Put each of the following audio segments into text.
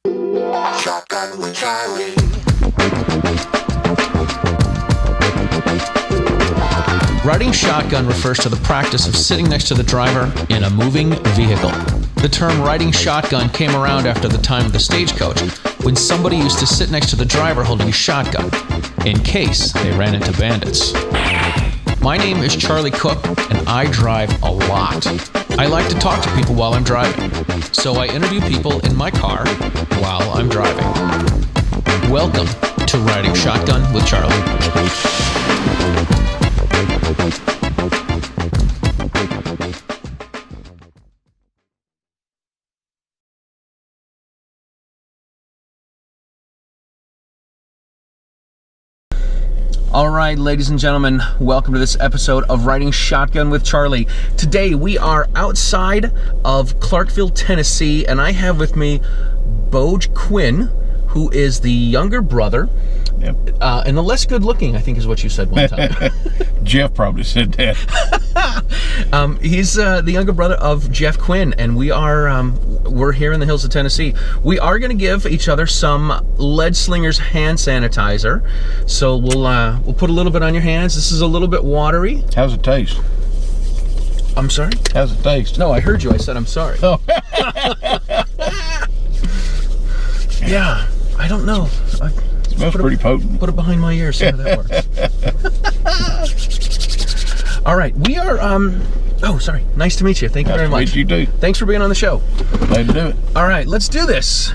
Shotgun with Charlie. Riding shotgun refers to the practice of sitting next to the driver in a moving vehicle. The term riding shotgun came around after the time of the stagecoach, when somebody used to sit next to the driver holding a shotgun, in case they ran into bandits. My name is Charlie Cook, and I drive a lot. I like to talk to people while I'm driving, so I interview people in my car while I'm driving. Welcome to Riding Shotgun with Charlie. All right, ladies and gentlemen, welcome to this episode of Riding Shotgun with Charlie. Today we are outside of Clarkville, Tennessee, and I have with me Boge Quinn, who is the younger brother. Yep. And the less good looking, I think is what you said one time. Jeff probably said that. He's the younger brother of Jeff Quinn, and we're here in the hills of Tennessee. We are going to give each other some Lead Slingers hand sanitizer. So we'll put a little bit on your hands. This is a little bit watery. How's it taste? I'm sorry? How's it taste? No, I heard you. I said I'm sorry. Oh. Yeah, I don't know. Smells pretty potent. Put it behind my ear, see how that works. All right, we are, oh, sorry. Nice to meet you. Thank you very much. Nice to meet you too. Thanks for being on the show. Glad to do it. All right, let's do this.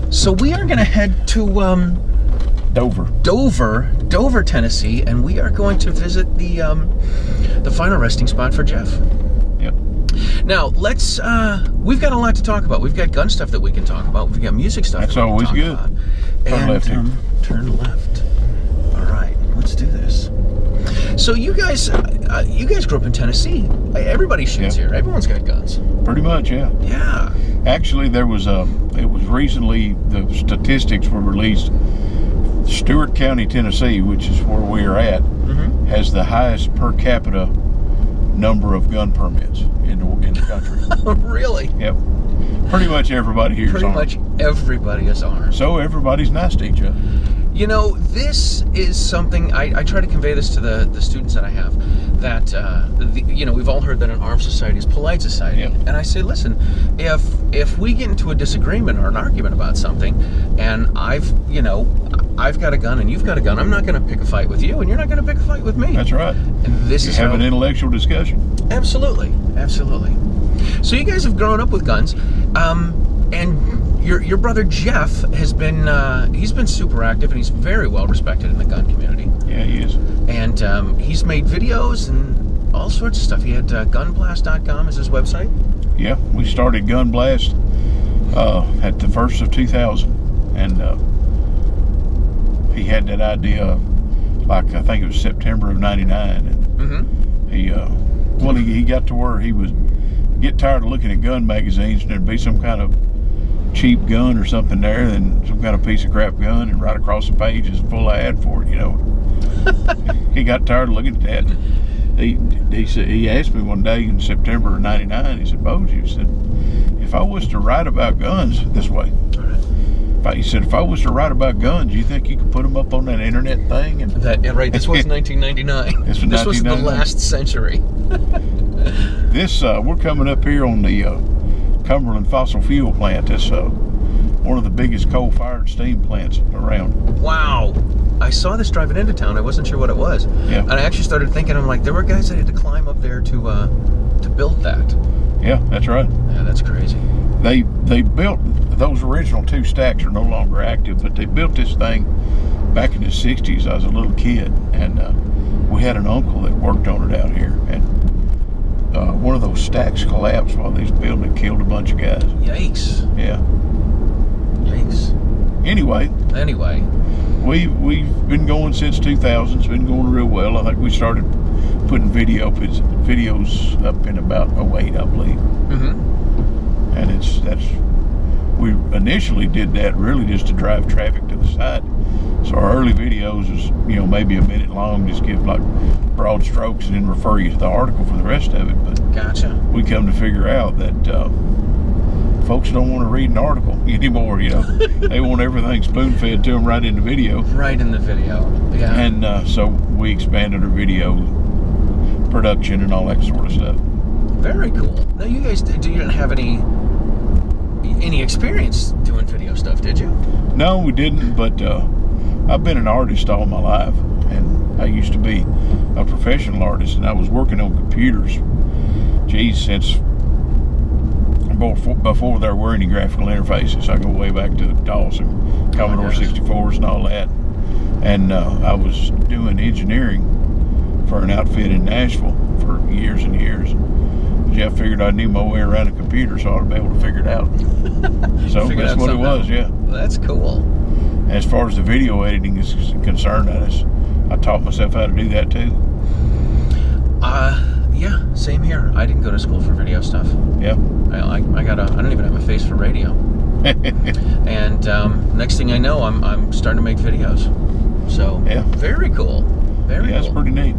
So we are going to head to Dover, Tennessee, and we are going to visit the final resting spot for Jeff. Yep. Now, we've got a lot to talk about. We've got gun stuff that we can talk about. We've got music stuff That's that we always can good. talk about. Turn left here. Turn left. All right, let's do this. So you guys grew up in Tennessee. Everybody shoots here. Everyone's got guns. Pretty much, yeah. Yeah. Actually, it was recently, the statistics were released. Stewart County, Tennessee, which is where we are at, has the highest per capita number of gun permits in the country. Really? Yep. Pretty much everybody here is armed. Pretty much everybody is armed. So everybody's nice to each other. You know, this is something, I try to convey this to the students that I have, that, we've all heard that an armed society is polite society. Yep. And I say, listen, if we get into a disagreement or an argument about something, and I've got a gun and you've got a gun, I'm not going to pick a fight with you, and you're not going to pick a fight with me. That's right. And this is have an intellectual discussion. Absolutely, absolutely. So you guys have grown up with guns, and your brother Jeff has been he's been super active, and he's very well respected in the gun community. Yeah, he is. And he's made videos and all sorts of stuff. He had GunBlast.com as his website. Yeah, we started GunBlast at the first of 2000, and he had that idea, like I think it was September of '99, and he got to where he was get tired of looking at gun magazines, and there'd be some kind of cheap gun or something there, then some kind of piece of crap gun, and right across the page is a full ad for it, He got tired of looking at that. He asked me one day in September of '99, he said, Boge, he said, if I was to write about guns this way, he said, if I was to write about guns, you think you could put them up on that internet thing? And right, this was 1999. This was the last century. We're coming up here on the Cumberland fossil fuel plant. That's one of the biggest coal-fired steam plants around. Wow. I saw this driving into town. I wasn't sure what it was. Yeah. And I actually started thinking, I'm like, there were guys that had to climb up there to build that. Yeah, that's right. Yeah, that's crazy. They built, those original two stacks are no longer active, but they built this thing back in the 60s. I was a little kid, and we had an uncle that worked on it out here, and one of those stacks collapsed while they was building it, killed a bunch of guys. Yikes. Yeah. Yikes. Anyway, we've been going since 2000. It's been going real well. I think we started putting videos up in about 2008, I believe. And we initially did that really just to drive traffic to the site. So our early videos is, maybe a minute long, just give like broad strokes and then refer you to the article for the rest of it. But gotcha. We come to figure out that folks don't want to read an article anymore, you know. They want everything spoon-fed to them right in the video. Right in the video, yeah. And so we expanded our video production and all that sort of stuff. Very cool. Now, you guys didn't have any experience doing video stuff, did you? No, we didn't, but I've been an artist all my life, and I used to be a professional artist, and I was working on computers, since before there were any graphical interfaces. I go way back to DOS and Commodore 64s and all that. And I was doing engineering for an outfit in Nashville for years and years. Jeff figured I knew my way around a computer, so I ought to be able to figure it out. So that's what it was, yeah. Well, that's cool. As far as the video editing is concerned, I taught myself how to do that too. Yeah, same here. I didn't go to school for video stuff. Yeah. I don't even have a face for radio. And next thing I know, I'm starting to make videos. So yeah, very cool. Very cool. That's pretty neat.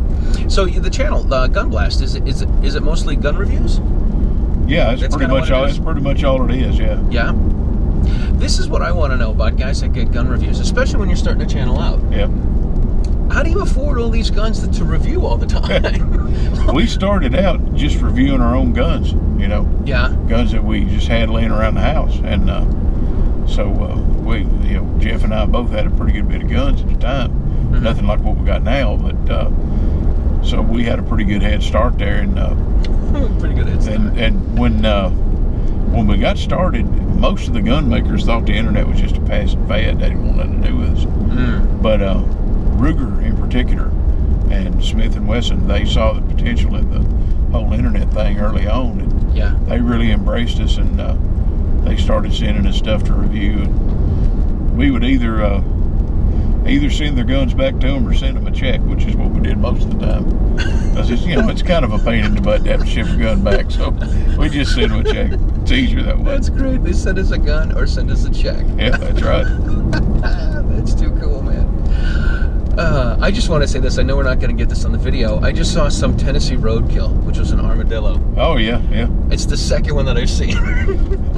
So the channel, GunBlast, is it mostly gun reviews? Yeah, that's pretty much all. It's pretty much all it is. Yeah. Yeah. This is what I want to know about guys that get gun reviews, especially when you're starting to channel out. Yeah. How do you afford all these guns to review all the time? We started out just reviewing our own guns, you know. Yeah. Guns that we just had laying around the house, and so we, you know, Jeff and I both had a pretty good bit of guns at the time. Mm-hmm. Nothing like what we got now, but so we had a pretty good head start there, and pretty good head start. And when we got started, most of the gun makers thought the internet was just a passing fad. They didn't want nothing to do with us. Mm. But Ruger in particular and Smith & Wesson, they saw the potential in the whole internet thing early on, and yeah, they really embraced us, and they started sending us stuff to review, and we would either send their guns back to them or send them a check, which is what we did most of the time. Because it's, you know, it's kind of a pain in the butt to have to ship a gun back, so we just send them a check. It's easier that way. That's great. They send us a gun or send us a check. Yeah, that's right. That's too cool, man. I just want to say this. I know we're not going to get this on the video. I just saw some Tennessee roadkill, which was an armadillo. Oh, yeah, yeah. It's the second one that I've seen.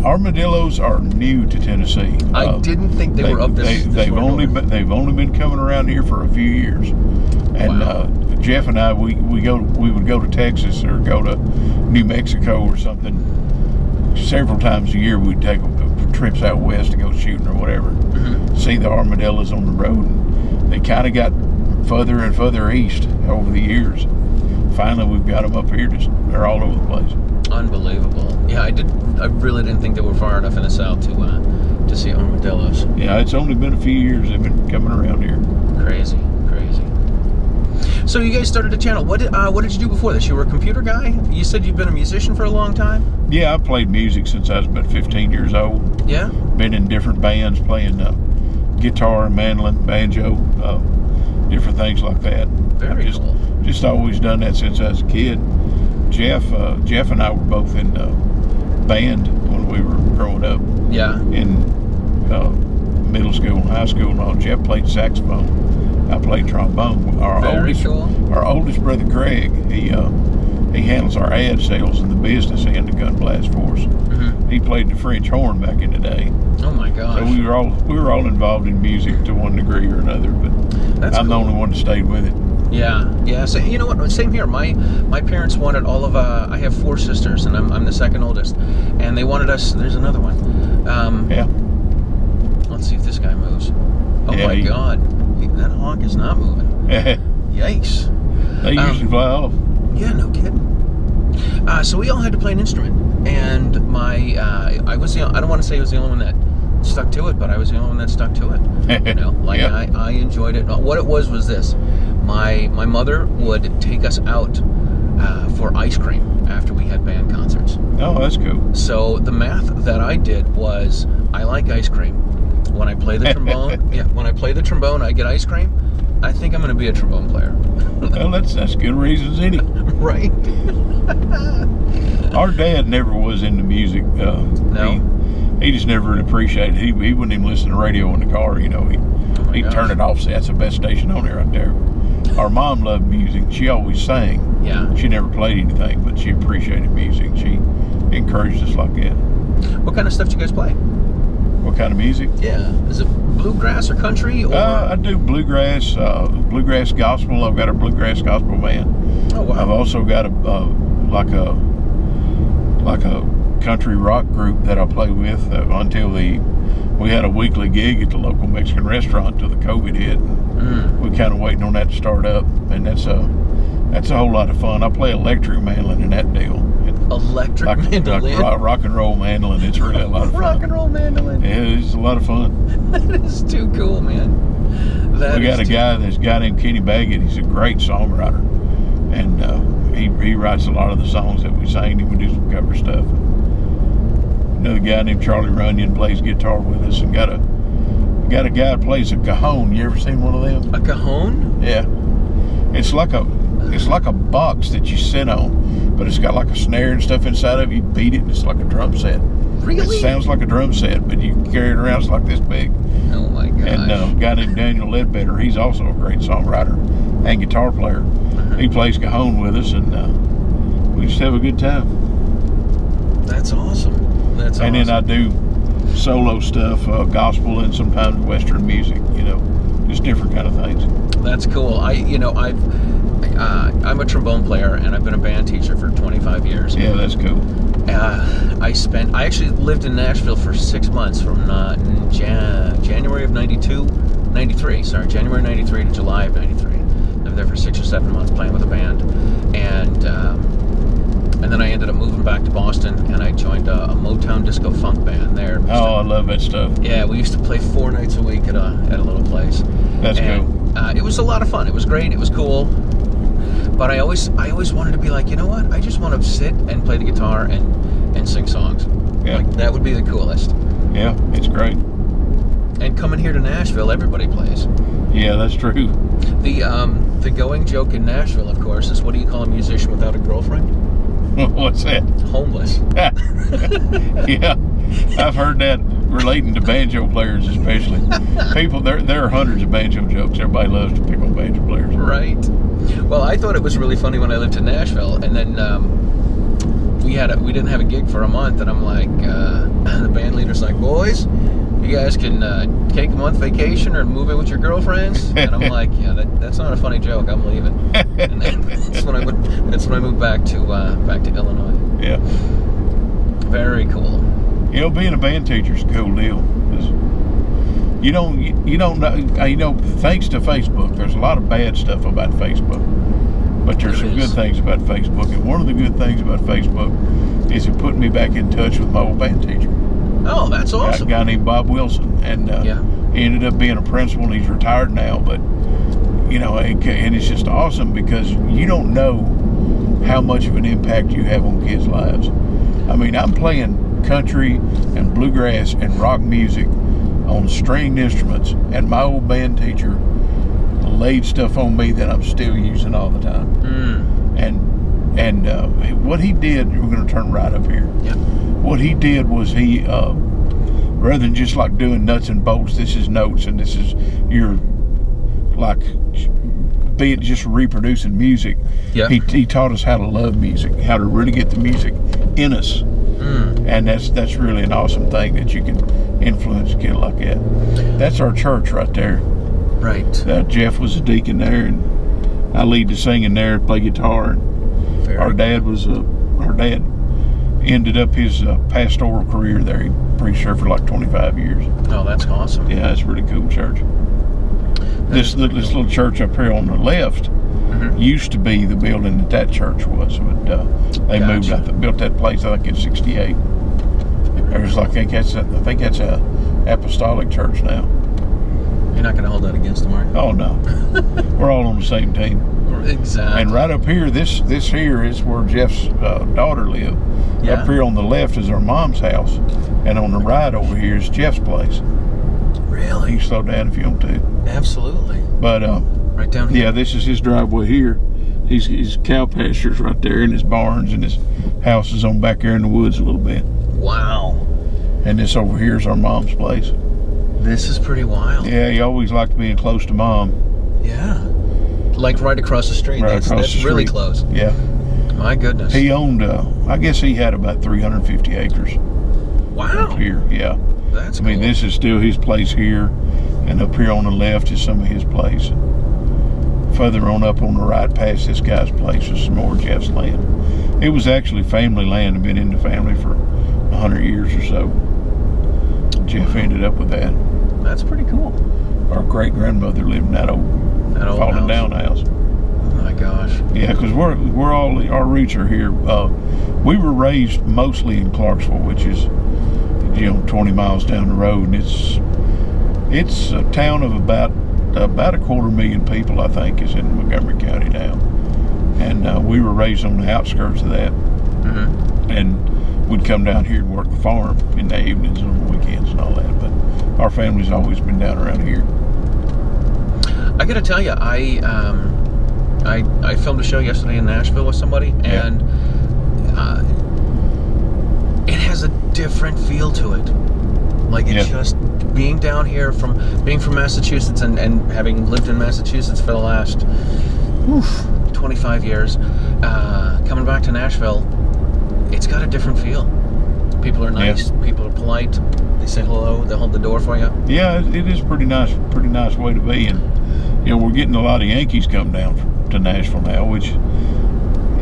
Armadillos are new to Tennessee. I didn't think they were up this they've only been coming around here for a few years. And wow. Jeff and I, we would go to Texas or go to New Mexico or something. Several times a year we'd take trips out west to go shooting or whatever. Mm-hmm. See the armadillos on the road. And they kind of got further and further east over the years. Finally, we've got them up here. They're all over the place. Unbelievable. Yeah, I really didn't think they were far enough in the south to see armadillos. Yeah, it's only been a few years they've been coming around here. Crazy. So you guys started a channel. What did you do before this? You were a computer guy? You said you've been a musician for a long time? Yeah, I played music since I was about 15 years old. Yeah? Been in different bands playing guitar, mandolin, banjo, different things like that. Very cool. Just always done that since I was a kid. Jeff and I were both in band when we were growing up. Yeah. In middle school and high school and all. Jeff played saxophone. I played trombone. Our oldest brother Greg, he handles our ad sales and the business end of GunBlast for us. Mm-hmm. He played the French horn back in the day. Oh my gosh! So we were all involved in music to one degree or another, but I'm the only one that stayed with it. Yeah. So you know what? Same here. My parents wanted all of. I have 4 sisters, and I'm the second oldest, and they wanted us. There's another one. Yeah. Let's see if this guy moves. Oh yeah, my God! That honk is not moving. Yikes! They usually fly off. Yeah, no kidding. So we all had to play an instrument, and I was I don't want to say I was the only one that stuck to it, but I was the only one that stuck to it. You know, like yeah. I enjoyed it. What it was this: my mother would take us out for ice cream after we had band concerts. Oh, that's cool. So the math that I did was I like ice cream. When I play the trombone, when I play the trombone, I get ice cream. I think I'm going to be a trombone player. Well, that's good reasons, any. Right. Our dad never was into music. No. He just never really appreciated it. He wouldn't even listen to radio in the car. You know, he'd turn it off. Say that's the best station on there right there. Our mom loved music. She always sang. Yeah. She never played anything, but she appreciated music. She encouraged us like that. What kind of stuff do you guys play? What kind of music? Yeah. Is it bluegrass or country? Or I do bluegrass, bluegrass gospel. I've got a bluegrass gospel band. Oh, wow. I've also got like a country rock group that I play with until we had a weekly gig at the local Mexican restaurant till the COVID hit. We kind of waiting on that to start up, and that's a whole lot of fun. I play electric mandolin in that deal. Electric mandolin? Like rock and roll mandolin. It's really a lot of fun. Rock and roll mandolin? Yeah, it's a lot of fun. That is too cool, man. We got a guy named Kenny Baggett. He's a great songwriter, and he writes a lot of the songs that we sing, and we do some cover stuff. Another guy named Charlie Runyon plays guitar with us, and got a guy that plays a cajon. You ever seen one of them? A cajon? Yeah. It's like a box that you sit on, but it's got like a snare and stuff inside of it. You beat it, and it's like a drum set. Really? It sounds like a drum set, but you can carry it around. It's like this big. Oh my gosh. And a guy named Daniel Ledbetter, he's also a great songwriter and guitar player. He plays cajon with us, and we just have a good time. That's awesome. That's and awesome. then I do solo stuff, gospel, and sometimes Western music. Just different kind of things. That's cool. I'm a trombone player, and I've been a band teacher for 25 years. Yeah, that's cool. I actually lived in Nashville for 6 months from January of 93 to July of 93. I lived there for 6 or 7 months playing with a band, and then I ended up moving back to Boston, and I joined a Motown disco funk band there. I love that stuff. Yeah, we used to play 4 nights a week at a little place. That's cool. It was a lot of fun. It was great. It was cool. But I always wanted to be like, you know what? I just want to sit and play the guitar and sing songs. Yeah. Like, that would be the coolest. Yeah, it's great. And coming here to Nashville, everybody plays. Yeah, that's true. The going joke in Nashville, of course, is what do you call a musician without a girlfriend? What's that? Homeless. Yeah, I've heard that relating to banjo players especially. People, there are hundreds of banjo jokes. Everybody loves to pick on banjo players. Right. Well, I thought it was really funny when I lived in Nashville, and then we didn't have a gig for a month, and I'm like, the band leader's like, boys, you guys can take a month vacation or move in with your girlfriends, and I'm like, yeah, that's not a funny joke. I'm leaving. And that's when I moved back to Illinois. Yeah. Very cool. Being a band teacher is a cool deal. You don't know. Thanks to Facebook, there's a lot of bad stuff about Facebook, but there's some good things about Facebook. And one of the good things about Facebook is it put me back in touch with my old band teacher. Oh, that's awesome. A guy named Bob Wilson, and he ended up being a principal, and he's retired now. But and it's just awesome because you don't know how much of an impact you have on kids' lives. I mean, I'm playing country and bluegrass and rock music on stringed instruments, and my old band teacher laid stuff on me that I'm still using all the time. And what he did, we're going to turn right up here. Yep. What he did was he, rather than just like doing nuts and bolts, this is notes and this is your, like, be it just reproducing music. Yep. He taught us how to love music, how to really get the music in us. And that's really an awesome thing that you can influence a kid like that. That's our church right there. Right. Jeff was a deacon there, and I lead the singing there, play guitar. And our dad ended up his pastoral career there. He preached there for like 25 years. Oh, that's awesome. Yeah, it's a really cool church. This little church up here on the left used to be the building that church was, but they moved. Built that place I think in '68. There's like I think that's a apostolic church now. You're not going to hold that against them, are you? Oh no, we're all on the same team. Exactly. And right up here, this here is where Jeff's daughter lived. Yeah. Up here on the left is our mom's house, and on the right over here is Jeff's place. Really? You can slow down if you want to. Absolutely. But right down here. yeah, this is his driveway here. His cow pastures right there, and his barns, and his house is on back there in the woods a little bit. Wow. And this over here is our mom's place. This is pretty wild. Yeah, he always liked being close to mom. Yeah. Like right across the street. Right across the that's really street. close. Yeah. My goodness. He owned, I guess he had about 350 acres. Wow. Up here, yeah. That's I mean, cool. this is still his place here, and up here on the left is some of his place. Further on up on the right past this guy's place is some more Jeff's land. It was actually family land, and been in the family for 100 years or so. Jeff ended up with that. That's pretty cool. Our great-grandmother lived in that old fallen down house. Oh my gosh. Yeah, because we're all, our roots are here. We were raised mostly in Clarksville, which is 20 miles down the road, and it's a town of about 250,000 people, I think, is in Montgomery County now. And we were raised on the outskirts of that. Mm-hmm. And we'd come down here and work the farm in the evenings and on the weekends and all that. But our family's always been down around here. I got to tell you, I filmed a show yesterday in Nashville with somebody, and it has a different feel to it. Like, it's just being down here, being from Massachusetts and having lived in Massachusetts for the last 25 years, coming back to Nashville, it's got a different feel. People are nice, people are polite, they say hello, they hold the door for you. Yeah, it is pretty nice way to be. And we're getting a lot of Yankees come down to Nashville now, which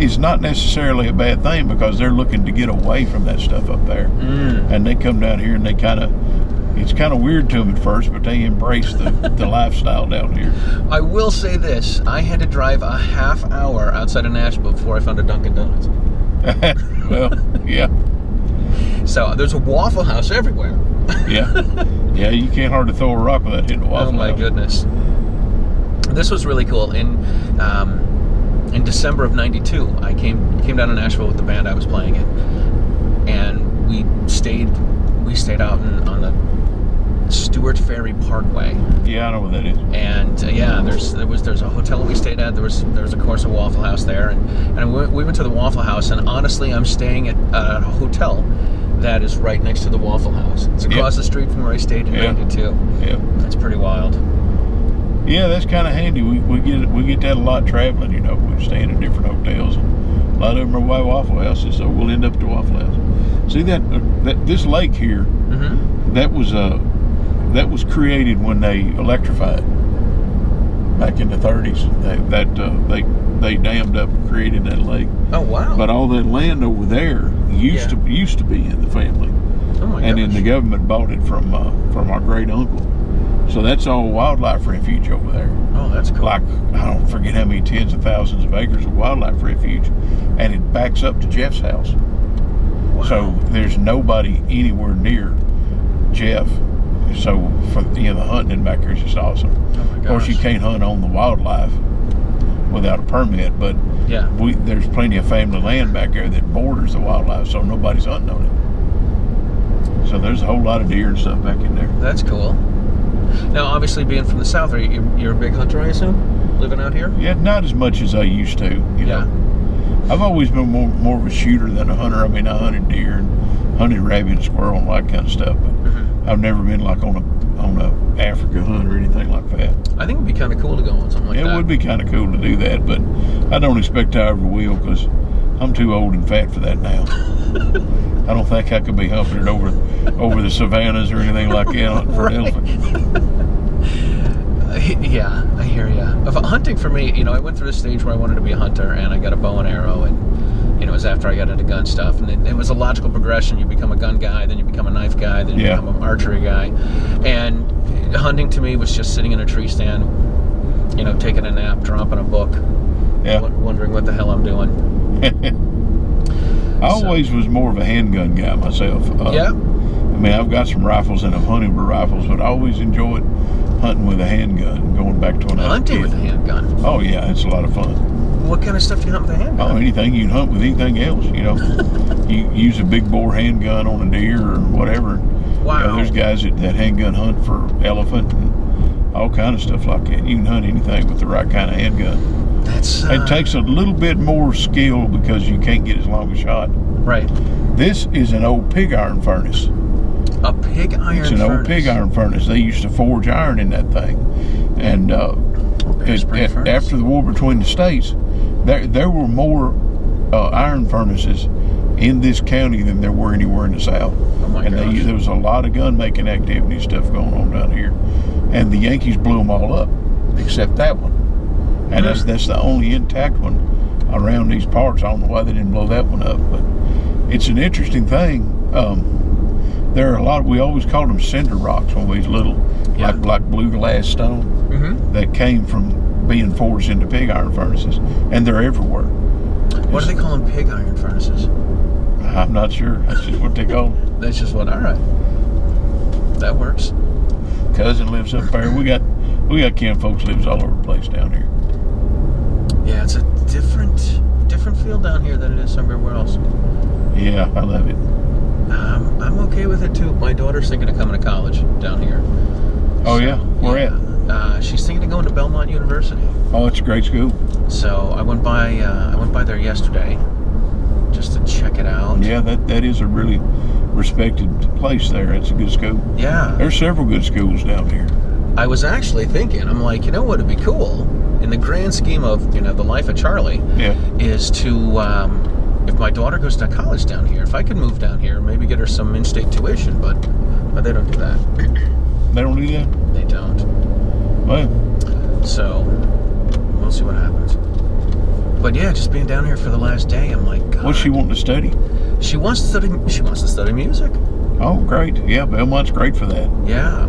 is not necessarily a bad thing, because they're looking to get away from that stuff up there. And they come down here, and it's kind of weird to them at first, but they embrace the lifestyle down here. I will say this, I had to drive a half hour outside of Nashville before I found a Dunkin' Donuts. Well, yeah. So there's a Waffle House everywhere. Yeah, you can't hardly throw a rock without hitting a Waffle House. Oh my goodness. This was really cool. In December of '92, I came down to Nashville with the band I was playing in, and we stayed out on the Stewart Ferry Parkway. Yeah, I know what that is. And there's a hotel we stayed at. There was of course a Waffle House there, and we went to the Waffle House. And honestly, I'm staying at a hotel that is right next to the Waffle House. It's across the street from where I stayed in '92. Yeah, that's pretty wild. Yeah, that's kind of handy. We get that a lot traveling. We're staying at different hotels. A lot of them are by Waffle Houses, so we'll end up at the Waffle House. See that this lake here, that was created when they electrified back in the 30s. They dammed up and created that lake. Oh wow! But all that land over there used to be in the family. Oh my gosh. And then the government bought it from our great uncle. So that's all wildlife refuge over there. Oh, that's cool. Like, I don't forget how many tens of thousands of acres of wildlife refuge, and it backs up to Jeff's house. Wow. So there's nobody anywhere near Jeff. So for the hunting in back here is just awesome. Oh my gosh. Of course, you can't hunt on the wildlife without a permit, but there's plenty of family land back there that borders the wildlife, so nobody's hunting on it. So there's a whole lot of deer and stuff back in there. That's cool. Now, obviously, being from the South, you're a big hunter, I assume, living out here? Yeah, not as much as I used to. You know. I've always been more of a shooter than a hunter. I mean, I hunted deer and hunted rabbit and squirrel and all that kind of stuff, but I've never been like on a Africa hunt or anything like that. I think it'd be kind of cool to go on something like that. It would be kind of cool to do that, but I don't expect I ever will, because I'm too old and fat for that now. I don't think I could be humping it over the savannas or anything like that hunting for an elephant. Yeah, I hear ya. Hunting for me, I went through the stage where I wanted to be a hunter, and I got a bow and arrow, and it was after I got into gun stuff, and it was a logical progression. You become a gun guy, then you become a knife guy, then you become an archery guy, and hunting to me was just sitting in a tree stand, taking a nap, dropping a book, wondering what the hell I'm doing. I always was more of a handgun guy myself. I mean, I've got some rifles and I've hunted with rifles, but I always enjoyed hunting with a handgun, going back to when I was a kid. Hunting with a handgun? Oh, yeah, it's a lot of fun. What kind of stuff do you hunt with a handgun? Oh, anything. You can hunt with anything else, You use a big bore handgun on a deer or whatever. Wow. There's guys that handgun hunt for elephant and all kind of stuff like that. You can hunt anything with the right kind of handgun. It takes a little bit more skill because you can't get as long a shot. Right. This is an old pig iron furnace. A pig iron furnace? It's an old pig iron furnace. They used to forge iron in that thing. And after the war between the states, there were more iron furnaces in this county than there were anywhere in the South. Oh my and gosh. There was a lot of gun making activity stuff going on down here, and the Yankees blew them all up, except that one. And that's the only intact one around these parts. I don't know why they didn't blow that one up, but it's an interesting thing. There are a lot. We always called them cinder rocks when we was little, like bluegrass stone that came from being forged into pig iron furnaces, and they're everywhere. What do they call them? Pig iron furnaces? I'm not sure. That's just what they call them. That's just what. All right, that works. Cousin lives up there. We got kin folks lives all over the place down here. Yeah, it's a different feel down here than it is somewhere else. Yeah, I love it. I'm okay with it too. My daughter's thinking of coming to college down here. Oh yeah, where at? She's thinking of going to Belmont University. Oh, it's a great school. So I went by there yesterday just to check it out. Yeah, that is a really respected place there. It's a good school. Yeah. There's several good schools down here. I was actually thinking, I'm like, you know what would be cool in the grand scheme of, the life of Charlie is to, if my daughter goes to college down here, if I could move down here, maybe get her some in-state tuition, but they don't do that. They don't do that? They don't. Well. So, we'll see what happens. But yeah, just being down here for the last day, I'm like, God. What's she wanting to study? She wants to study music. Oh, great. Yeah, Belmont's great for that. Yeah.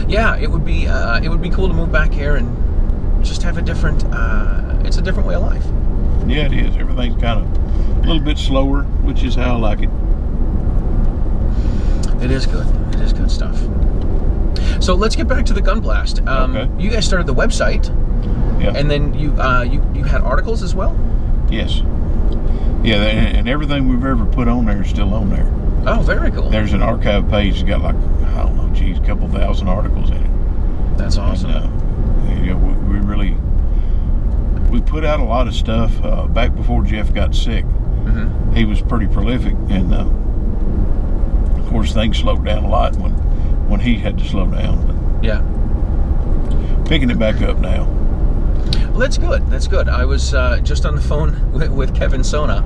Yeah, it would be cool to move back here and just have a different it's a different way of life. Yeah, it is. Everything's kind of a little bit slower, which is how I like it. It is good. It is good stuff. So let's get back to the GunBlast. Okay. You guys started the website. Yeah. And then you had articles as well? Yes. Yeah, and everything we've ever put on there is still on there. Oh, very cool. There's an archive page that's got like, I don't know, geez, a couple thousand articles in it. That's awesome. And, we put out a lot of stuff back before Jeff got sick. He was pretty prolific, and of course things slowed down a lot when he had to slow down. But yeah. Picking it back up now. Well, that's good. That's good. I was just on the phone with Kevin Sona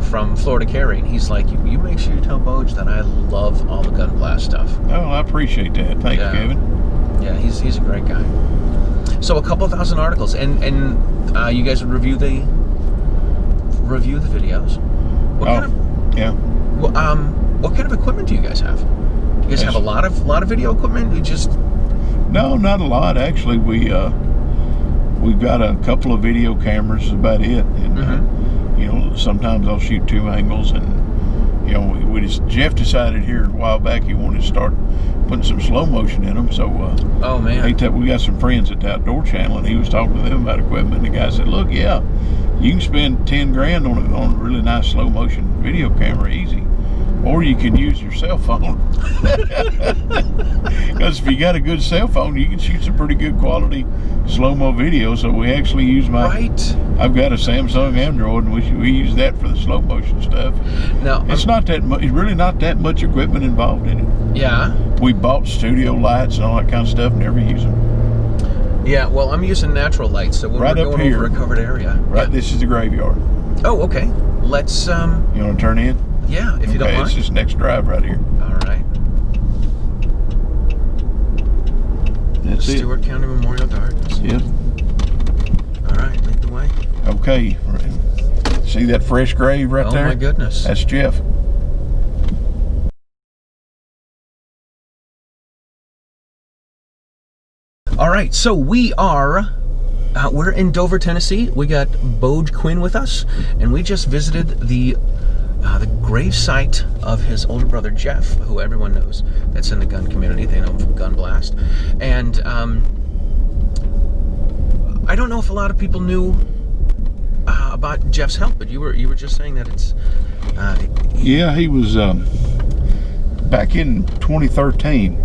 from Florida Carry, and he's like, you make sure you tell Boge that I love all the GunBlast stuff. Oh, I appreciate that. Thanks, Kevin. Yeah, he's a great guy. So a couple thousand articles, and you guys would review the videos. What kind of equipment do you guys have? Do you guys have a lot of video equipment? No, not a lot actually. We've got a couple of video cameras, is about it. And sometimes I'll shoot two angles, and Jeff decided here a while back he wanted to start putting some slow motion in them. So oh man, we got some friends at the Outdoor Channel, and he was talking to them about equipment. And the guy said, "Look, you can spend 10 grand on a really nice slow motion video camera, easy, or you can use your cell phone." Because if you got a good cell phone, you can shoot some pretty good quality slow-mo video. So we actually use I've got a Samsung Android, and we use that for the slow motion stuff. Now it's really not that much equipment involved in it. Yeah. We bought studio lights and all that kind of stuff, never use them. Yeah, well, I'm using natural lights, so when we're going over a covered area. Right, this is the graveyard. Oh, okay. Let's You want to turn in? Yeah, if you don't mind. It's this next drive right here. All right. That's Stewart County Memorial Gardens. Yep. All right, lead the way. Okay. See that fresh grave right there? Oh my goodness. That's Jeff. All right, so we're in Dover, Tennessee. We got Boge Quinn with us, and we just visited the gravesite of his older brother Jeff, who everyone knows that's in the gun community. They know him from GunBlast. And I don't know if a lot of people knew about Jeff's health, but you were just saying that it's yeah, he was back in 2013.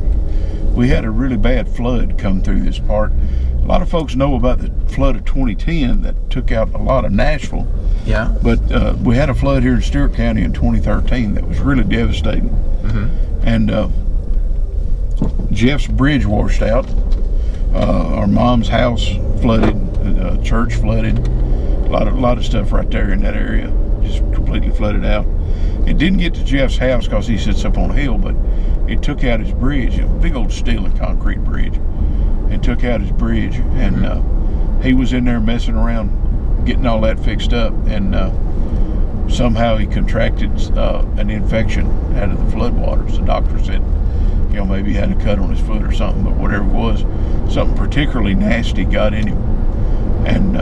We had a really bad flood come through this part. A lot of folks know about the flood of 2010 that took out a lot of Nashville. Yeah. But we had a flood here in Stewart County in 2013 that was really devastating. And Jeff's bridge washed out. Our mom's house flooded. Church flooded. A lot of stuff right there in that area, just completely flooded out. It didn't get to Jeff's house because he sits up on a hill, but it took out his bridge, a big old steel and concrete bridge. It took out his bridge, and he was in there messing around, getting all that fixed up, and somehow he contracted an infection out of the floodwaters. The doctor said, you know, maybe he had a cut on his foot or something, but whatever it was, something particularly nasty got in him, and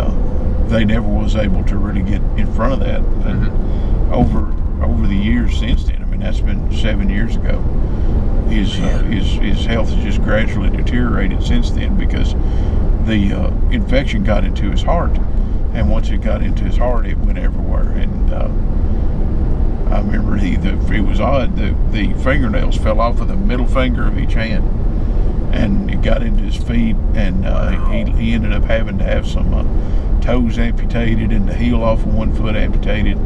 they never was able to really get in front of that. And over the years since then, I mean, that's been 7 years ago, his health has just gradually deteriorated since then, because the infection got into his heart, and once it got into his heart, it went everywhere. And I remember it was odd, the fingernails fell off of the middle finger of each hand, and it got into his feet, and he ended up having to have some toes amputated and the heel off of one foot amputated.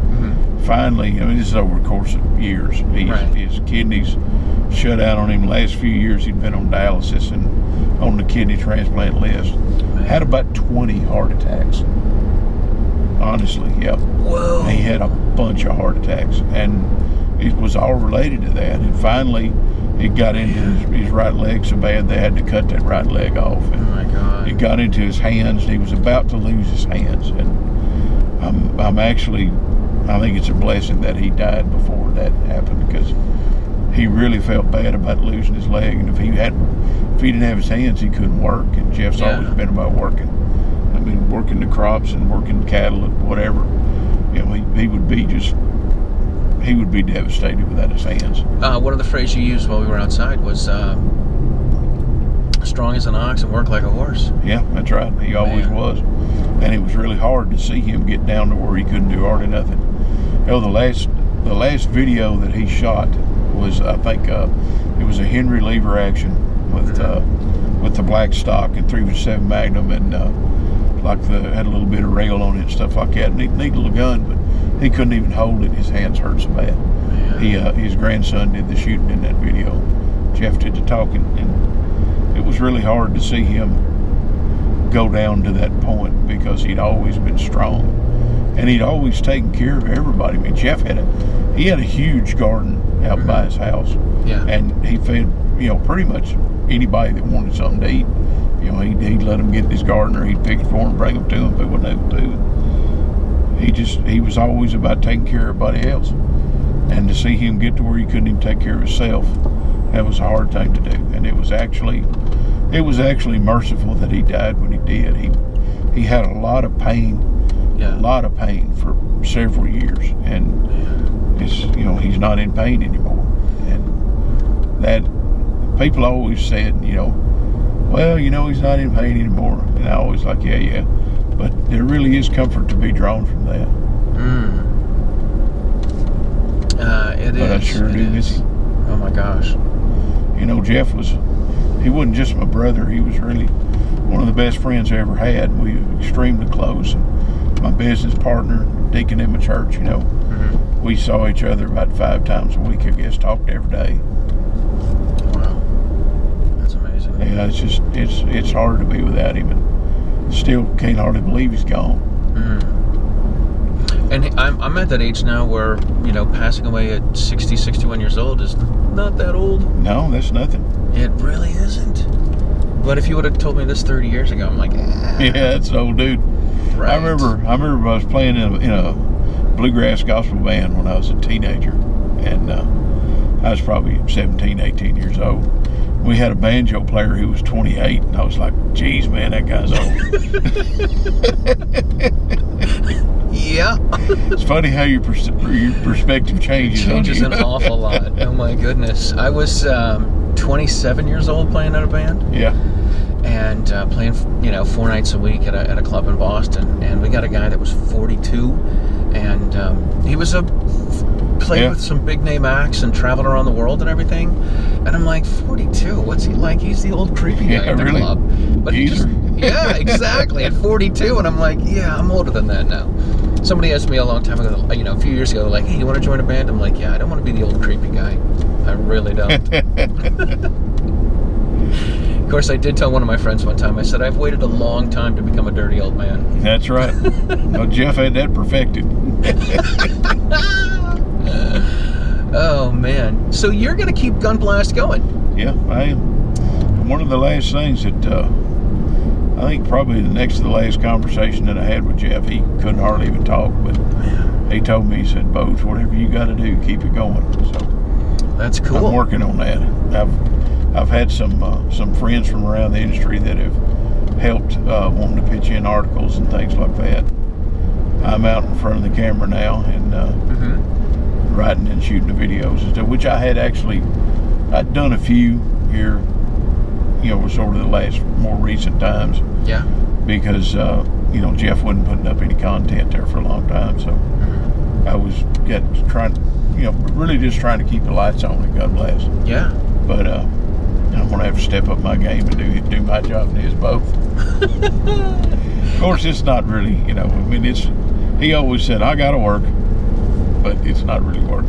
Finally, I mean, this is over the course of years. His kidneys shut out on him. The last few years he'd been on dialysis and on the kidney transplant list. Had about 20 heart attacks. Honestly, yep. Whoa. He had a bunch of heart attacks, and it was all related to that. And finally, it got into his right leg so bad they had to cut that right leg off. And oh my God. It got into his hands. He was about to lose his hands, and I think it's a blessing that he died before that happened, because he really felt bad about losing his leg, and if he didn't have his hands, he couldn't work. And Jeff's always been about working. I mean, working the crops and working cattle and whatever. You know, he would be devastated without his hands. One of the phrases you used while we were outside was strong as an ox and work like a horse. Yeah, that's right. He always was. And it was really hard to see him get down to where he couldn't do hardly nothing. You know, the last video that he shot was, I think, it was a Henry lever action with the black stock and 357 Magnum, and had a little bit of rail on it and stuff like that. Neat little gun, but he couldn't even hold it. His hands hurt so bad. His grandson did the shooting in that video. Jeff did the talking, and it was really hard to see him go down to that point, because he'd always been strong, and he'd always taken care of everybody. I mean, Jeff had a huge garden out by his house, and he fed, you know, pretty much anybody that wanted something to eat. You know, he'd let them get in his garden, or he'd pick it for them, bring them to him if they wasn't able to. He was always about taking care of everybody else, and to see him get to where he couldn't even take care of himself, that was a hard thing to do. And it was actually merciful that he died when he did. He had a lot of pain, for several years, and he's not in pain anymore. And that, people always said, you know, well, you know, he's not in pain anymore, and I always like, yeah, but there really is comfort to be drawn from that. But I sure do miss him. Oh my gosh. You know, Jeff he wasn't just my brother, he was really one of the best friends I ever had. We were extremely close. My business partner, Deacon in my church, you know, we saw each other about 5 times a week, I guess, talked every day. Wow. That's amazing. Yeah, it's hard to be without him, and still can't hardly believe he's gone. And I'm at that age now where, you know, passing away at 60, 61 years old is not that old. No, that's nothing. It really isn't. But if you would have told me this 30 years ago, I'm like, yeah, that's an old dude. Right. I remember I was playing in a bluegrass gospel band when I was a teenager, and I was probably 17, 18 years old. We had a banjo player who was 28, and I was like, geez, man, that guy's old. Yeah. It's funny how your perspective changes. It changes an awful lot. Oh my goodness. I was 27 years old playing in a band. Yeah. And playing, you know, 4 nights a week at a club in Boston. And we got a guy that was 42, and he was played with some big name acts and traveled around the world and everything. And I'm like, 42? What's he like? He's the old creepy guy at the club. But he just, yeah, exactly, at 42. And I'm like, yeah, I'm older than that now. Somebody asked me a long time ago, you know, a few years ago, like, hey, you want to join a band? I'm like, yeah, I don't want to be the old creepy guy. I really don't. Of course, I did tell one of my friends one time, I said, I've waited a long time to become a dirty old man. That's right. No, Jeff had that perfected. Oh man! So you're gonna keep GunBlast going? Yeah, I am. One of the last things that I think probably the next to the last conversation that I had with Jeff, he couldn't hardly even talk, but he told me, he said, "Boge, whatever you got to do, keep it going." So that's cool. I'm working on that. I've had some friends from around the industry that have helped wanting to pitch in articles and things like that. I'm out in front of the camera now and writing and shooting the videos and stuff, which I'd done a few here, sort of the last more recent times. Yeah. Because Jeff wasn't putting up any content there for a long time, so I was really just trying to keep the lights on at GunBlast. Yeah. But I'm gonna have to step up my game and do my job and his both. Of course, it's not really, he always said, I gotta work, but it's not really work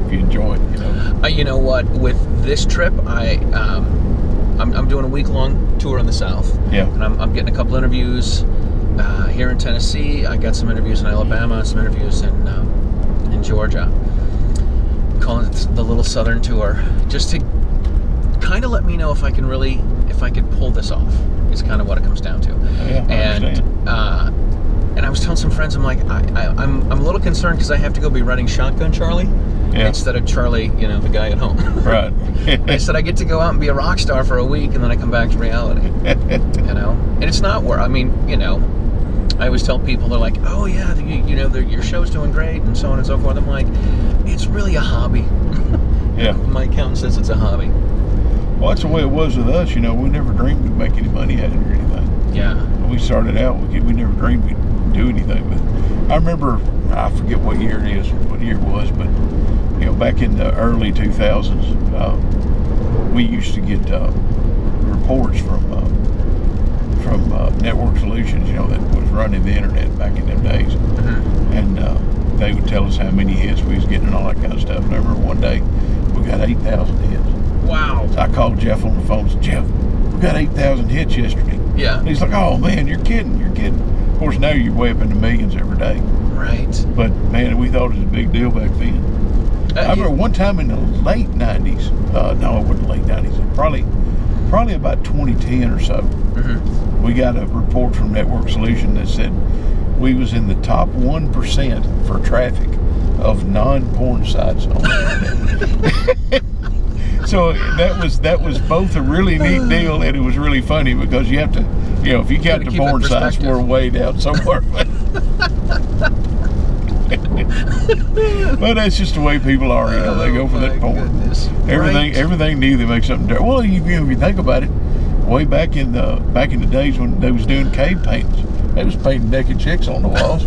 if you enjoy it, You know what? With this trip, I'm doing a week-long tour in the South. Yeah. And I'm getting a couple interviews here in Tennessee. I got some interviews in Alabama, some interviews in Georgia. I'm calling it the Little Southern Tour, just to kind of let me know if I can pull this off. Is kind of what it comes down to. Yeah, and I was telling some friends, I'm like, I'm a little concerned because I have to go be riding shotgun Charlie instead of Charlie, the guy at home. Right. I said I get to go out and be a rock star for a week, and then I come back to reality. And it's not where I always tell people, they're like, oh yeah, your show's doing great and so on and so forth. I'm like, it's really a hobby. Yeah. My accountant says it's a hobby. Well, that's the way it was with us. We never dreamed we'd make any money at it or anything. Yeah. When we started out, we never dreamed we'd do anything with it. I remember, I forget what year it was, but back in the early 2000s, we used to get reports from Network Solutions, that was running the internet back in them days, and they would tell us how many hits we was getting and all that kind of stuff. And I remember one day we got 8,000 hits. Wow. So I called Jeff on the phone and said, Jeff, we got 8,000 hits yesterday. Yeah. And he's like, oh man, you're kidding. Of course, now you're way up in the millions every day. Right. But man, we thought it was a big deal back then. I remember one time in the late 90s, no, it wasn't late 90s, probably about 2010 or so, we got a report from Network Solution that said we was in the top 1% for traffic of non-porn sites on the internet. So that was both a really neat deal, and it was really funny because you have to, if you count the porn sites, we're way down somewhere. But that's just the way people are. They go for that porn. Goodness. Everything new, they make something different. Well, if you think about it, way back in the days when they was doing cave paintings, they was painting naked chicks on the walls.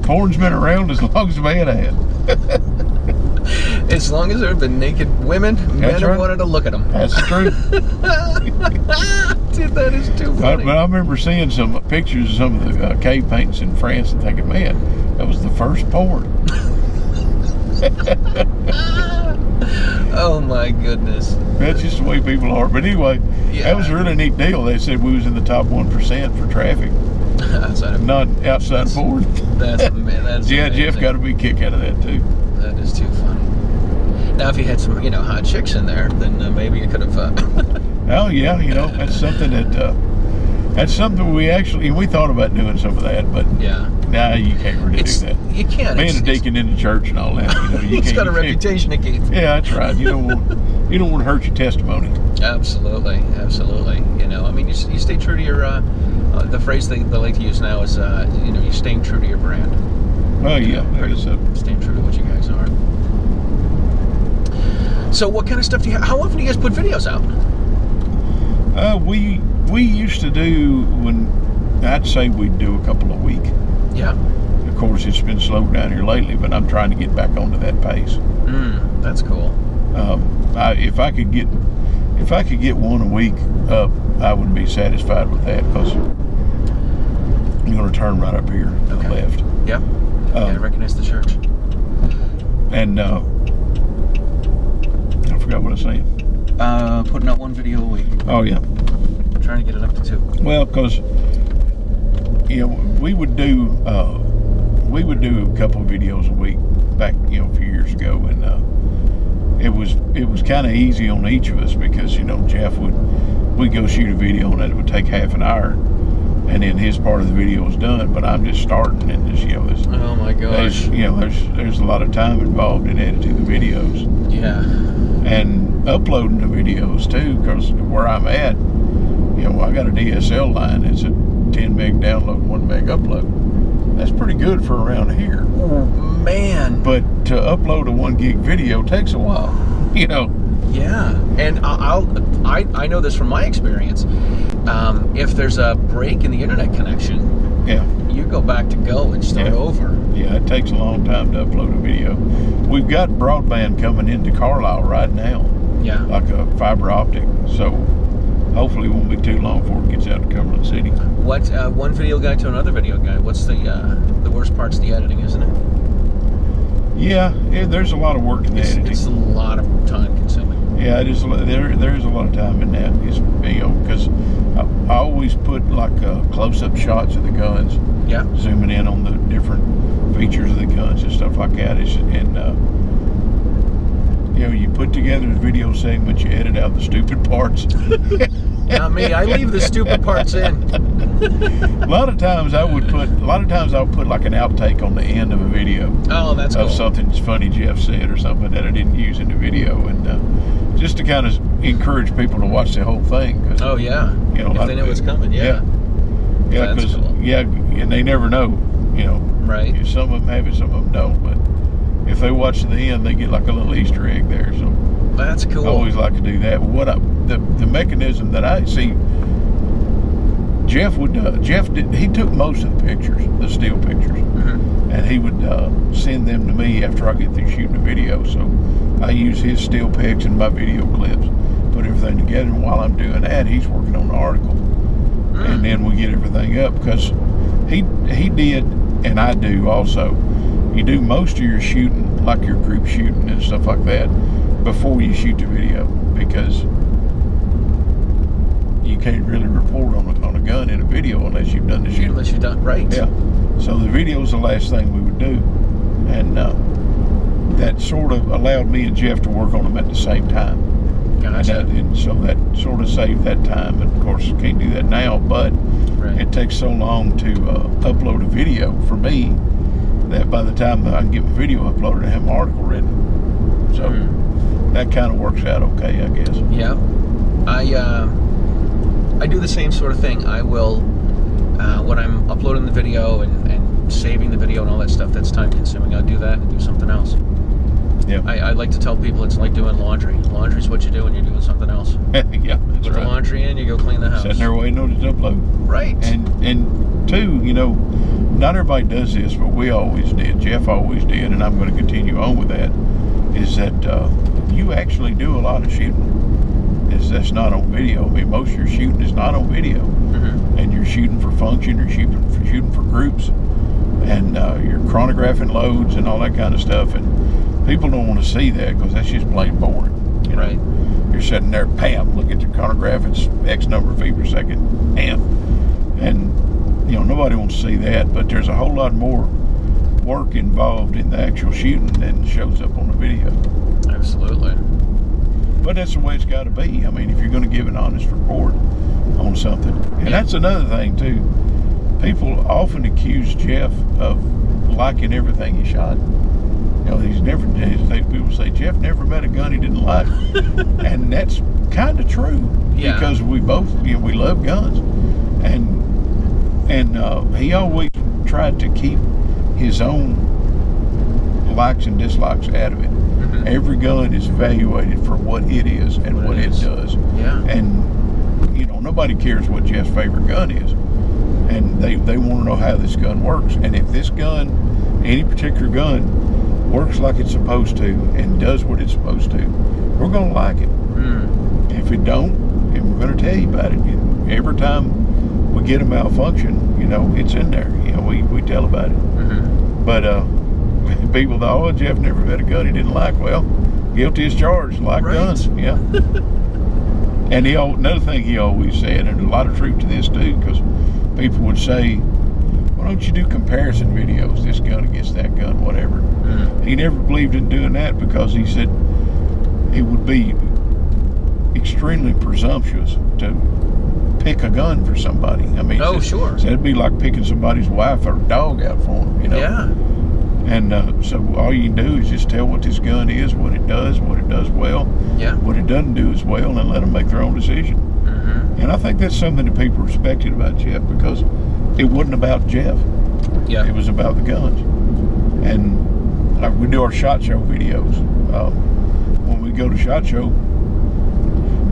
Porn's been around as long as man had. As long as there have been naked women, men have wanted to look at them. That's true. Dude, that is too funny. But I remember seeing some pictures of some of the cave paintings in France and thinking, man, that was the first porn. Oh my goodness. That's just the way people are. But anyway, that was a really neat deal. They said we was in the top 1% for traffic. Outside porn. That's amazing. Jeff got a big kick out of that too. That is too funny. Now, if you had some, hot chicks in there, then maybe you could have. Oh yeah, that's something we thought about doing some of that, but now you can't really do that. You can't. Being a deacon in the church and all that, He's got a reputation to keep. Yeah, that's right. You don't want to hurt your testimony. Absolutely. You stay true to your. The phrase they like to use now is, you're staying true to your brand. Well, staying true to what you guys are. So what kind of stuff how often do you guys put videos out? We used to do, I'd say we'd do a couple a week. Yeah. Of course, it's been slowed down here lately, but I'm trying to get back onto that pace. That's cool. If I could get one a week up, I would be satisfied with that, because I'm going to turn right up here to the left. Yep. I recognize the church. And I forgot what I was saying. Putting out one video a week. Oh yeah. I'm trying to get it up to 2. Well, because we would do a couple of videos a week back, a few years ago, and it was kind of easy on each of us because, Jeff we'd go shoot a video and it would take half an hour, and then his part of the video was done, but I'm just starting, and just, oh my gosh, there's a lot of time involved in editing the videos. Yeah. And uploading the videos too, because where I'm at, I got a DSL line. It's a 10 meg download, 1 meg upload. That's pretty good for around here. Oh, man. But to upload a 1 gig video takes a while, Yeah, and I know this from my experience. If there's a break in the internet connection, yeah, you go back to go and start over. Yeah, it takes a long time to upload a video. We've got broadband coming into Carlisle right now. Yeah. Like a fiber optic. So hopefully it won't be too long before it gets out to Cumberland City. What one video guy to another video guy? What's the worst part's the editing, isn't it? Yeah, there's a lot of work in the editing. It's a lot of time consuming. Yeah, it is. There is a lot of time in that. It's, because I always put like close-up shots of the guns. Yeah. Zooming in on the different features of the guns and stuff like that. You put together the video segments, you edit out the stupid parts. Not me. I leave the stupid parts in. A lot of times I'll put like an outtake on the end of a video. Oh, that's cool. Of something funny Jeff said or something that I didn't use in the video, and just to kind of encourage people to watch the whole thing. Oh yeah. If they know what's coming. Yeah. Yeah, because cool. And they never know. Right. Some of them have it, some of them don't. But if they watch to the end, they get like a little Easter egg there. So that's cool. I always like to do that. The mechanism that I see, Jeff took most of the pictures, the still pictures, and he would send them to me after I get through shooting the video. So I use his still pics and my video clips, put everything together. And while I'm doing that, he's working on the article, and then we get everything up because he did, and I do also. You do most of your shooting, like your group shooting and stuff like that, before you shoot the video, because you can't really report on a gun in a video unless you've done the shooting. Unless you've done right. Yeah. So the video is the last thing we would do, and that sort of allowed me and Jeff to work on them at the same time. Gotcha. And so that sort of saved that time. And of course, can't do that now, but it takes so long to upload a video for me that by the time I can get my video uploaded, I have my article written. So that kind of works out okay, I guess. Yeah. I do the same sort of thing. I will, when I'm uploading the video and saving the video and all that stuff, that's time consuming. I'll do that and do something else. Yeah. I like to tell people it's like doing laundry. Laundry's what you do when you're doing something else. Yeah, that's Put the laundry in, you go clean the house. Sitting there waiting on it to upload. Right. And two, not everybody does this, but we always did. Jeff always did, and I'm going to continue on with that, is that you actually do a lot of shooting. That's not on video. I mean, most of your shooting is not on video. And you're shooting for function, you're shooting for groups, and you're chronographing loads and all that kind of stuff. And people don't want to see that because that's just plain boring. Right. You're sitting there, bam, look at your chronograph, it's X number of feet per second, bam. And nobody wants to see that, but there's a whole lot more work involved in the actual shooting than shows up on the video. Absolutely. But that's the way it's got to be. I mean, if you're going to give an honest report on something. And that's another thing, too. People often accuse Jeff of liking everything he shot. People say, Jeff never met a gun he didn't like. And that's kind of true. Yeah. Because we both, we love guns. And he always tried to keep his own likes and dislikes out of it. Every gun is evaluated for what it is and what it does. Yeah. And nobody cares what Jeff's favorite gun is, and they want to know how this gun works. And if this gun, any particular gun, works like it's supposed to and does what it's supposed to, we're going to like it. If it don't, and we're going to tell you about it. And every time we get a malfunction, it's in there. We tell about it. But people thought, oh, Jeff never met a gun he didn't like. Well, guilty as charged, like guns. Yeah. And another thing he always said, and a lot of truth to this too, because people would say, why don't you do comparison videos, this gun against that gun, whatever. He never believed in doing that because he said it would be extremely presumptuous to pick a gun for somebody. I mean, sure. So it'd be like picking somebody's wife or dog out for them, you know. Yeah. And so all you can do is just tell what this gun is, what it does well, what it doesn't do as well, and let them make their own decision. And I think that's something that people respected about Jeff, because it wasn't about Jeff. Yeah. It was about the guns. And we do our SHOT Show videos. When we go to SHOT Show,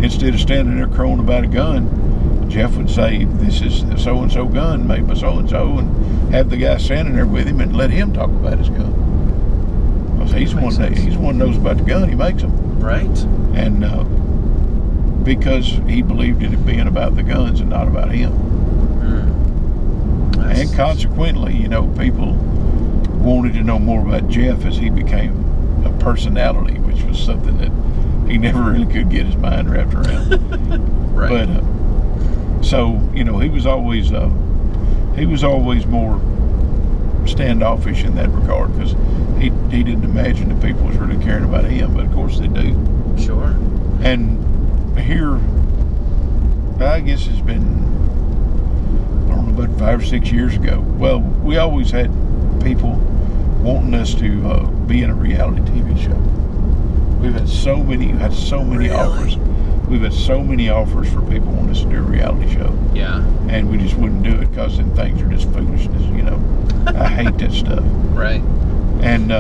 instead of standing there crowing about a gun, Jeff would say, this is a so-and-so gun made by so-and-so, and have the guy standing there with him and let him talk about his gun. Because he's the one that knows about the gun, he makes them. Right. And because he believed in it being about the guns and not about him. And consequently, you know, people wanted to know more about Jeff as he became a personality, which was something that he never really could get his mind wrapped around. Right. But so, you know, he was always more standoffish in that regard, because he didn't imagine that people was really caring about him, but of course they do. Sure. And here, I guess it's been, I don't know, about 5 or 6 years ago. Well, we always had people wanting us to be in a reality TV show. We've had so many Really? offers. We've had so many offers for people wanting us to do a reality show. Yeah. And we just wouldn't do it because then things are just foolishness, you know. I hate that stuff. Right. And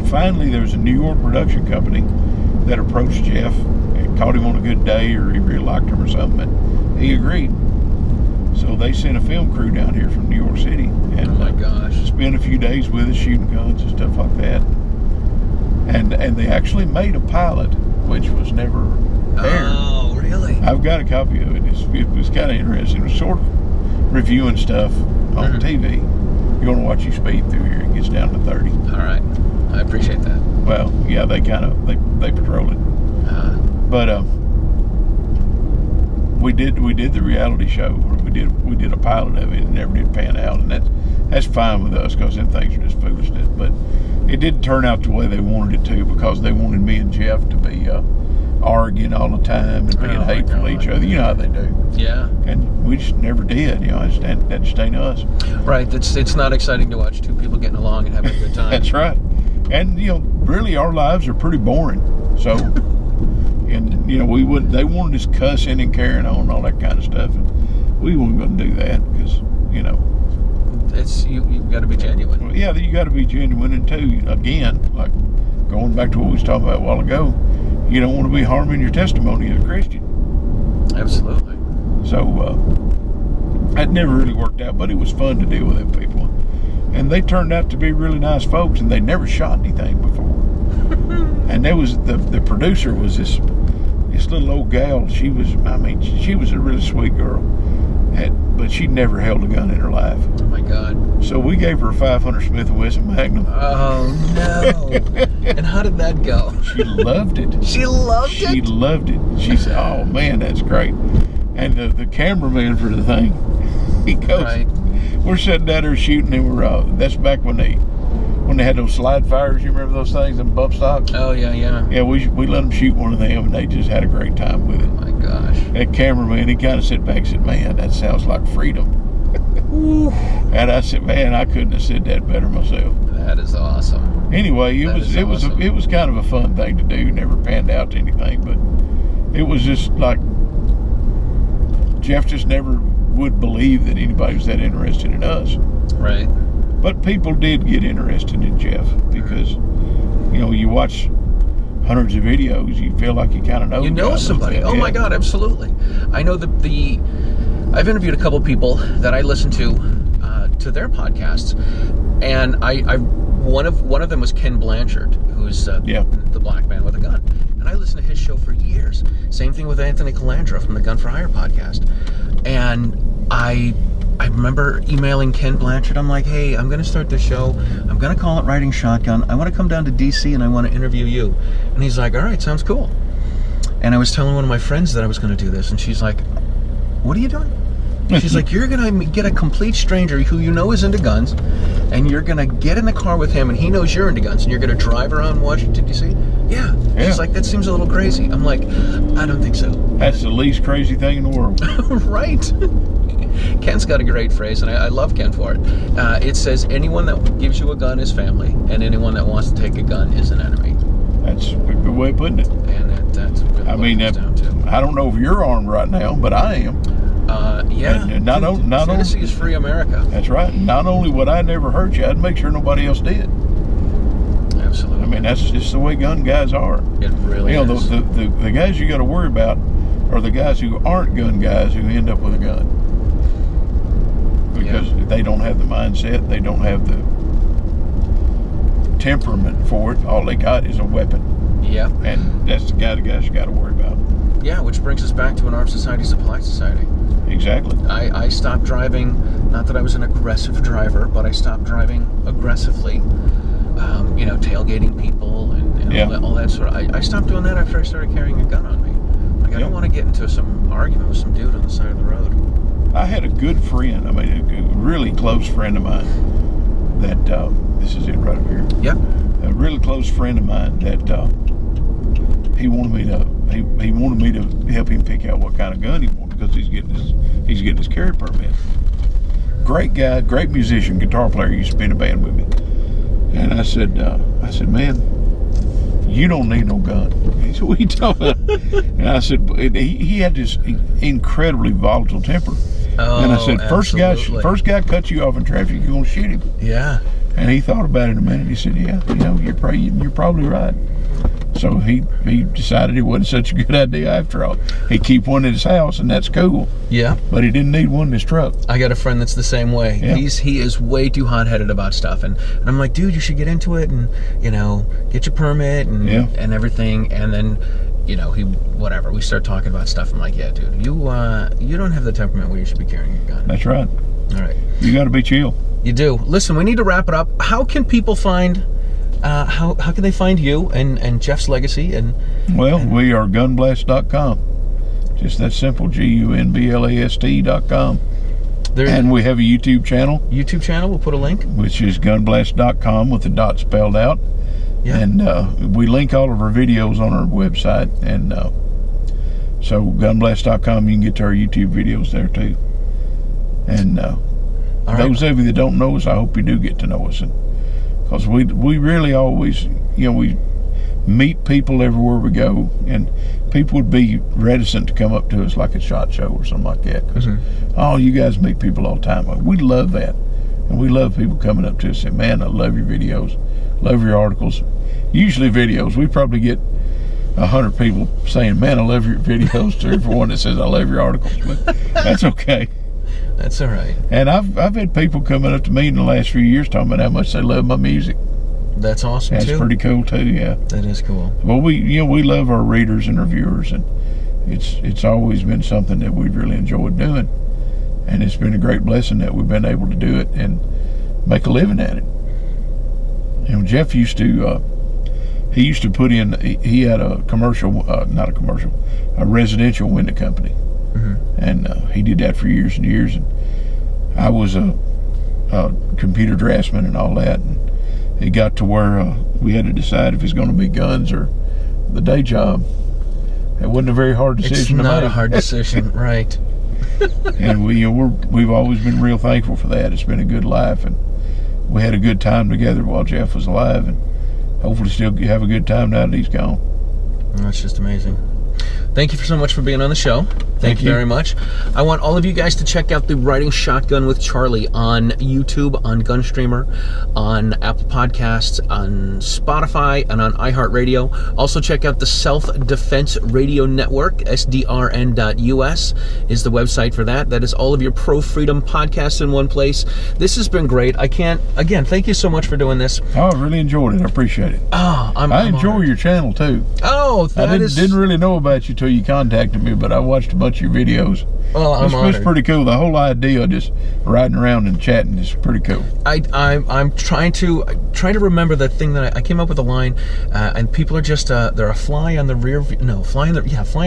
finally, there was a New York production company that approached Jeff and caught him on a good day, or he really liked him or something, and he agreed. So they sent a film crew down here from New York City, and oh my gosh, spent a few days with us shooting guns and stuff like that. And they actually made a pilot, which was never aired. Oh, really? I've got a copy of it. It was kind of interesting. It was sort of reviewing stuff on TV. You want to watch you speed through here, it gets down to 30. All right, I appreciate that. Well, yeah, they patrol it. But we did the reality show, or we did a pilot of it, and never did pan out, and that's fine with us, because then things are just foolishness. But it didn't turn out the way they wanted it to, because they wanted me and Jeff to be arguing all the time and being hateful to each other. You know how they do. Yeah. And we just never did. You know, that just ain't us. Right. It's not exciting to watch two people getting along and having a good time. That's right. And you know, really, our lives are pretty boring. So, and you know, they wanted us cussing and carrying on and all that kind of stuff, and we weren't going to do that, because you know, it's you've got to be genuine. Well, yeah, you got to be genuine, and too, again, like going back to what we was talking about a while ago, you don't want to be harming your testimony as a Christian. Absolutely. So that never really worked out, but it was fun to deal with them people, and they turned out to be really nice folks, and they never shot anything before. And there was the producer was this little old gal. She was a really sweet girl, but she'd never held a gun in her life. Oh my God. So we gave her a 500 Smith & Wesson Magnum. Oh no. And how did that go? She loved it. She loved it? She loved it. She said, oh man, that's great. And the cameraman for the thing, he goes, right. We're sitting down there shooting, and that's back when they had those slide fires. You remember those things, them bump stocks? Oh yeah. Yeah, we let them shoot one of them, and they just had a great time with it. Oh my gosh. That cameraman, he kind of sat back and said, man, that sounds like freedom. And I said, man, I couldn't have said that better myself. That is awesome. Anyway, it was kind of a fun thing to do. Never panned out to anything, but it was just like Jeff just never would believe that anybody was that interested in us. Right. But people did get interested in Jeff, because you know, you watch hundreds of videos, you feel like you kind of know. You know somebody. Oh my God, absolutely. I know I've interviewed a couple people that I listen to their podcasts, and one of them was Ken Blanchard, who's the black man with a gun, and I listened to his show for years. Same thing with Anthony Calandra from the Gun for Hire podcast, and I remember emailing Ken Blanchard. I'm like, hey, I'm going to start this show. I'm going to call it Riding Shotgun. I want to come down to DC and I want to interview you. And he's like, all right, sounds cool. And I was telling one of my friends that I was going to do this, and she's like, what are you doing? She's like, you're going to get a complete stranger who you know is into guns, and you're going to get in the car with him, and he knows you're into guns, and you're going to drive around Washington, D.C.? Yeah. She's like, that seems a little crazy. I'm like, I don't think so. That's the least crazy thing in the world. Right. Ken's got a great phrase, and I love Ken for it. It says, anyone that gives you a gun is family, and anyone that wants to take a gun is an enemy. That's a good way of putting it. And that's really what it comes down to. I don't know if you're armed right now, but I am. Yeah. And Tennessee is free America. That's right. Not only would I never hurt you, I'd make sure nobody else did. Absolutely. I mean, that's just the way gun guys are. It really is. The guys you got to worry about are the guys who aren't gun guys who end up with a gun. Because they don't have the mindset, they don't have the temperament for it. All they got is a weapon. Yeah. And that's the guys you got to worry about. Yeah, which brings us back to an armed society is a polite society. Exactly. I stopped driving, not that I was an aggressive driver, but I stopped driving aggressively. Tailgating people and all that sort of. I stopped doing that after I started carrying a gun on me. Like, I don't want to get into some argument with some dude on the side of the road. I had a good friend, a really close friend of mine that, this is it right over here. Yeah. A really close friend of mine that he wanted me to help him pick out what kind of gun he wanted because he's getting his carry permit. Great guy, great musician, guitar player, used to be in a band with me. And I said, man, you don't need no gun. He said, what are you talking about? And I said, he had this incredibly volatile temper. Oh, and I said, first guy cuts you off in traffic, you're gonna shoot him. Yeah. And he thought about it a minute. He said, yeah, you're probably right. So he decided it wasn't such a good idea after all. He'd keep one in his house, and that's cool. Yeah. But he didn't need one in his truck. I got a friend that's the same way. Yeah. He is way too hot-headed about stuff, and I'm like, dude, you should get into it and get your permit and everything. And then we start talking about stuff. I'm like, yeah, dude, you don't have the temperament where you should be carrying a gun. That's right. All right. You got to be chill. You do. Listen, we need to wrap it up. How can people find? How can they find you and Jeff's legacy? We are gunblast.com. Just that simple. GUNBLAST.com. And we have a YouTube channel. We'll put a link. Which is gunblast.com with the dot spelled out. Yeah. And we link all of our videos on our website. And so gunblast.com, you can get to our YouTube videos there too. And those of you that don't know us, I hope you do get to know us. Because we really always, we meet people everywhere we go, and people would be reticent to come up to us like a SHOT Show or something like that. Because, you guys meet people all the time. We love that. And we love people coming up to us and say, man, I love your videos, love your articles. Usually videos. We probably get 100 people saying, man, I love your videos, 3 for one that says, I love your articles. But that's okay. That's all right. And I've had people coming up to me in the last few years talking about how much they love my music. That's awesome. That's pretty cool too. Yeah. That is cool. Well, we love our readers and our viewers, and it's always been something that we've really enjoyed doing, and it's been a great blessing that we've been able to do it and make a living at it. And Jeff used to put in. He had a residential window company. And he did that for years and years, and I was a computer draftsman and all that, and it got to where we had to decide if it's going to be guns or the day job. It wasn't a very hard decision to make. It's not a hard decision, right. And we've always been real thankful for that. It's been a good life, and we had a good time together while Jeff was alive, and hopefully still have a good time now that he's gone. That's just amazing. Thank you so much for being on the show. Thank you very much. I want all of you guys to check out the Riding Shotgun with Charlie on YouTube, on Gunstreamer, on Apple Podcasts, on Spotify, and on iHeartRadio. Also check out the Self-Defense Radio Network, SDRN.US is the website for that. That is all of your pro-freedom podcasts in one place. This has been great. Again, thank you so much for doing this. Oh, I really enjoyed it. I appreciate it. Oh, I enjoy your channel too. Oh, I didn't really know about you till you contacted me, but I watched a bunch watch your videos. Well, I'm honored. It's pretty cool. The whole idea of just riding around and chatting is pretty cool. I'm trying to remember the thing that I came up with a line, and people are just they're a fly on the rear fly in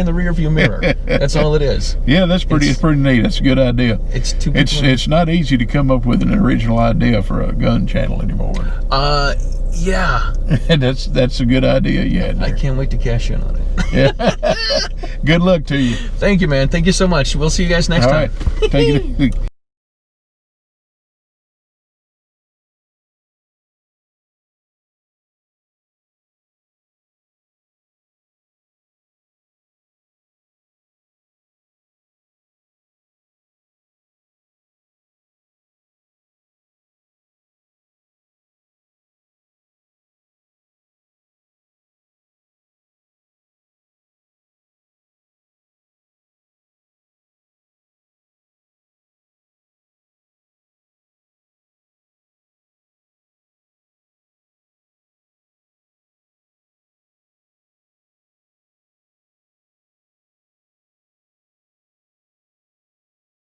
the rear view mirror. That's all it is. Yeah, it's pretty neat. That's a good idea. It's too. It's not easy to come up with an original idea for a gun channel anymore. Yeah. And that's a good idea. Yeah. I can't wait to cash in on it. Yeah. Good luck to you. Thank you, man. Thank you so much. We'll see you guys next time. All right. Take it easy.